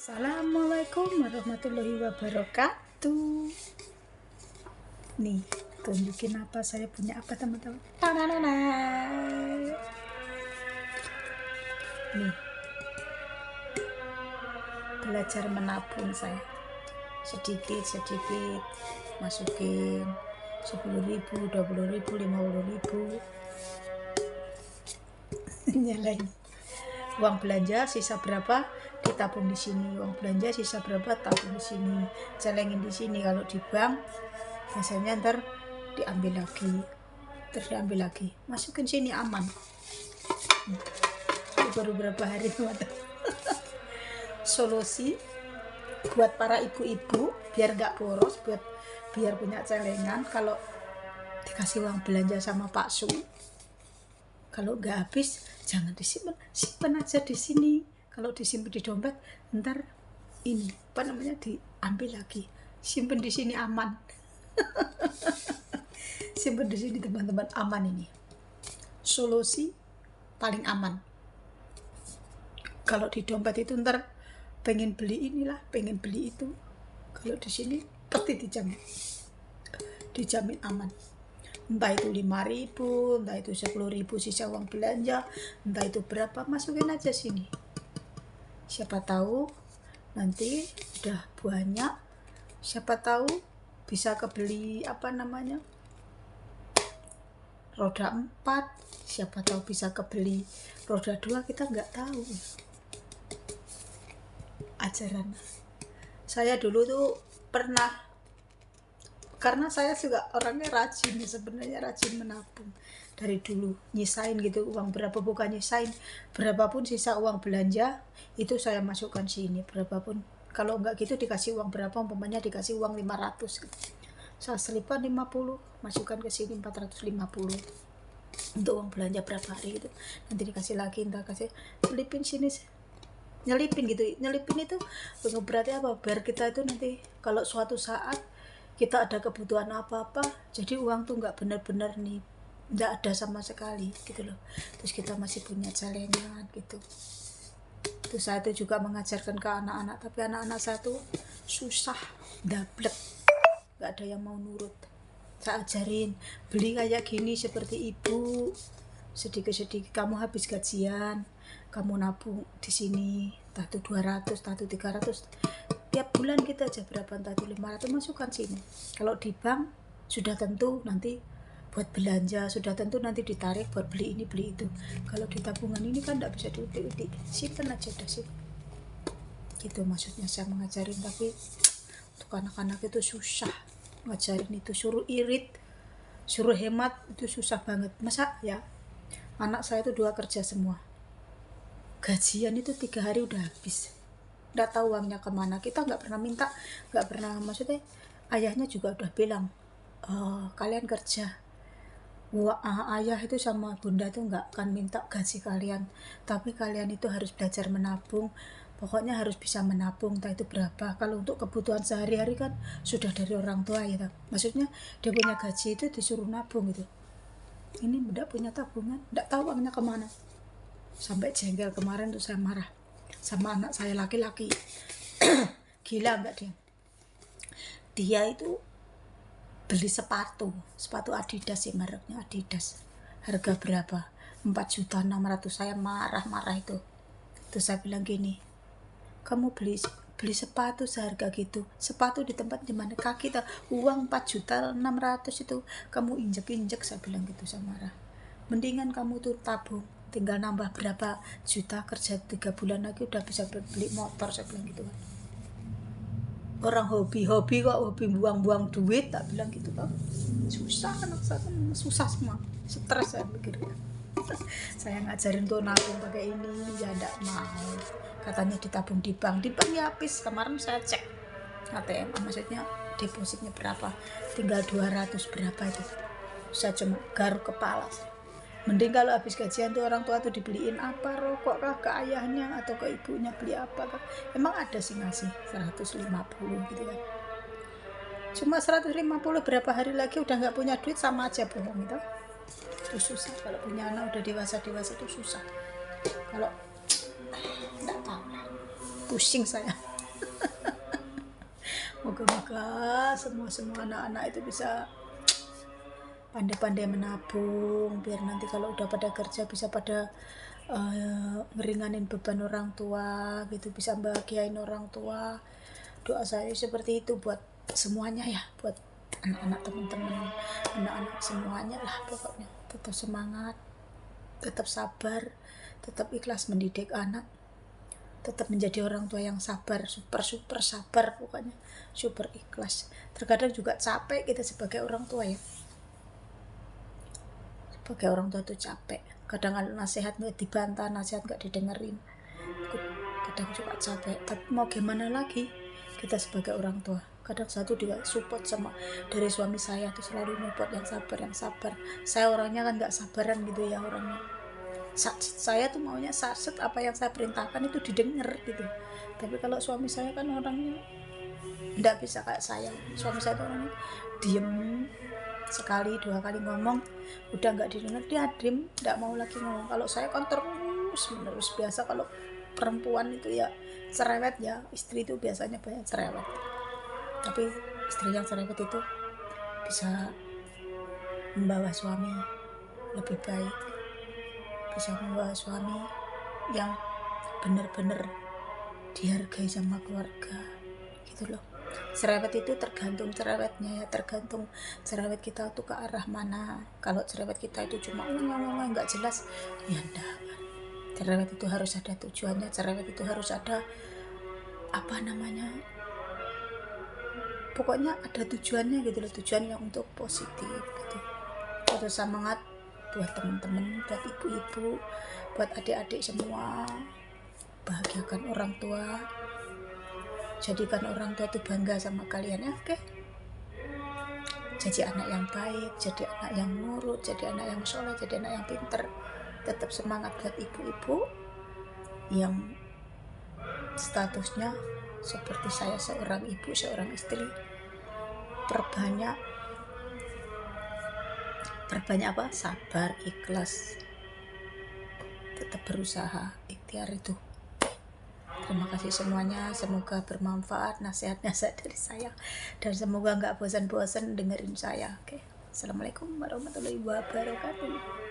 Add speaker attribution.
Speaker 1: Assalamualaikum warahmatullahi wabarakatuh. Nih, tunjukin apa saya punya apa teman-teman. Nih, belajar menabung saya. Sedikit-sedikit masukin 10.000, 20.000, 50.000. Nyalain. Uang belanja sisa berapa ditabung di sini, uang belanja sisa berapa tabung di sini, celengin di sini. Kalau di bank biasanya ntar diambil lagi, terus diambil lagi, masukin sini aman. Baru berapa hari teman-teman. Solusi buat para ibu-ibu biar nggak boros, biar punya celengan. Kalau dikasih uang belanja sama Pak Su, kalau nggak habis jangan disimpan, simpan aja di sini. Kalau disimpan di dompet ntar ini apa namanya diambil lagi, simpan di sini aman. Simpan di sini teman-teman, aman. Ini solusi paling aman. Kalau di dompet itu ntar pengen beli inilah, pengen beli itu, kalau di sini pasti dijamin aman. Entah itu 5.000, entah itu 10.000 sisa uang belanja, entah itu berapa, masukin aja sini. Siapa tahu nanti udah banyak, siapa tahu bisa kebeli apa namanya roda 4, siapa tahu bisa kebeli roda 2, kita nggak tahu. Ajaran saya dulu tuh pernah, karena saya juga orangnya rajin, sebenarnya rajin menabung dari dulu, nyisain gitu uang berapa, bukan nyisain, berapapun sisa uang belanja itu saya masukkan sini, berapapun. Kalau enggak gitu dikasih uang berapa, umpamanya dikasih uang 500 gitu, saya selipan 50, masukkan ke sini 450 untuk uang belanja berapa hari gitu, nanti dikasih lagi, entah kasih selipin sini, nyelipin gitu. Nyelipin itu berarti apa, biar kita itu nanti kalau suatu saat kita ada kebutuhan apa-apa, jadi uang tuh nggak benar-benar nih nggak ada sama sekali gitu loh, terus kita masih punya celengan gitu. Terus saya tuh juga mengajarkan ke anak-anak, tapi anak-anak saya tuh susah, dablek, nggak ada yang mau nurut. Saya ajarin beli kayak gini seperti ibu, sedikit-sedikit. Kamu habis gajian, kamu nabung di sini, entah itu 200, entah itu 300, tiap bulan kita aja berapa, entah itu 500, masukkan sini. Kalau di bank sudah tentu nanti buat belanja, sudah tentu nanti ditarik buat beli ini beli itu. Kalau di tabungan ini kan nggak bisa diudik-udik, simpen aja udah sih. Gitu maksudnya saya mengajarin, tapi untuk anak-anak itu susah ngajarin itu, suruh irit, suruh hemat itu susah banget. Masa ya, anak saya itu 2 kerja semua, gajian itu 3 hari udah habis, nggak tahu uangnya kemana. Kita nggak pernah minta, nggak pernah, maksudnya ayahnya juga udah bilang, kalian kerja, ayah itu sama bunda itu nggak akan minta gaji kalian, tapi kalian itu harus belajar menabung, pokoknya harus bisa menabung, entah itu berapa. Kalau untuk kebutuhan sehari-hari kan sudah dari orang tua ya, maksudnya dia punya gaji itu disuruh nabung gitu. Ini nggak punya tabungan, nggak tahu uangnya kemana. Sampai jengkel kemarin tuh saya marah sama anak saya laki-laki. Gila enggak dia itu beli sepatu Adidas sih, mereknya Adidas, harga berapa, 4.600.000. Saya marah itu. Terus saya bilang gini, kamu beli sepatu seharga gitu, sepatu di tempat dimana kaki uang 4.600.000 itu kamu injek-injek, saya bilang gitu. Saya marah. Mendingan kamu tuh tabung, tinggal nambah berapa juta, kerja 3 bulan lagi udah bisa beli motor, saya bilang gitu kan. Orang hobi kok hobi buang-buang duit, tak bilang gitu kan. Susah, anak saya kan susah semua, stres saya mikirnya. Saya ngajarin tuh nabung pakai ini, ya enggak mau, katanya ditabung di bank ya habis. Kemarin saya cek ATM, maksudnya depositnya berapa, tinggal 200 berapa itu. Saya cuma garuk kepala. Mending kalau habis gajian tuh orang tua tuh dibeliin apa, rokok kah ke ayahnya atau ke ibunya, beli apa kah. Emang ada sih ngasih 150 gitu kan. Cuma 150 berapa hari lagi udah nggak punya duit, sama aja bohong itu. Itu susah kalau punya anak udah dewasa itu susah. Kalau nggak tahu lah, pusing saya. Moga-moga semua anak-anak itu bisa pandai-pandai menabung, biar nanti kalau udah pada kerja bisa pada ngeringanin beban orang tua gitu, bisa bahagiain orang tua. Doa saya seperti itu buat semuanya ya, buat anak-anak teman-teman, anak-anak semuanya lah pokoknya. Tetap semangat, tetap sabar, tetap ikhlas mendidik anak, tetap menjadi orang tua yang sabar, super sabar pokoknya, super ikhlas. Terkadang juga capek kita sebagai orang tua ya, sebagai orang tua itu capek. Kadang nasihat nggak dibantah, nasihat nggak didengerin, kadang juga capek. Tapi mau gimana lagi, kita sebagai orang tua. Kadang satu juga support sama dari suami saya tuh, selalu support yang sabar. Saya orangnya kan nggak sabaran gitu ya orangnya. Saya tuh maunya saset, apa yang saya perintahkan itu didengar gitu. Tapi kalau suami saya kan orangnya nggak bisa kayak saya. Suami saya tuh orangnya diem, sekali 2 kali ngomong udah nggak didengar, dia diem, nggak mau lagi ngomong. Kalau saya kan terus menerus. Biasa kalau perempuan itu ya cerewet ya, istri itu biasanya banyak cerewet, tapi istri yang cerewet itu bisa membawa suami lebih baik, bisa membawa suami yang benar-benar dihargai sama keluarga gitu loh. Cerewet itu tergantung cerewetnya ya, tergantung cerewet kita tuh ke arah mana. Kalau cerewet kita itu cuma nggak jelas ya enggak. Cerewet itu harus ada tujuannya, cerewet itu harus ada apa namanya, pokoknya ada tujuannya gitu loh, tujuan yang untuk positif gitu. Terus semangat buat teman-teman, buat ibu-ibu, buat adik-adik semua, bahagiakan orang tua, jadikan orang tua itu bangga sama kalian ya, oke? Jadi anak yang baik, jadi anak yang nurut, jadi anak yang soleh, jadi anak yang pinter. Tetap semangat buat ibu-ibu yang statusnya seperti saya, seorang ibu, seorang istri. Perbanyak apa? Sabar, ikhlas, tetap berusaha, ikhtiar itu. Terima kasih semuanya, semoga bermanfaat nasihat-nasihat dari saya, dan semoga nggak bosan-bosan dengerin saya. Oke, Assalamualaikum warahmatullahi wabarakatuh.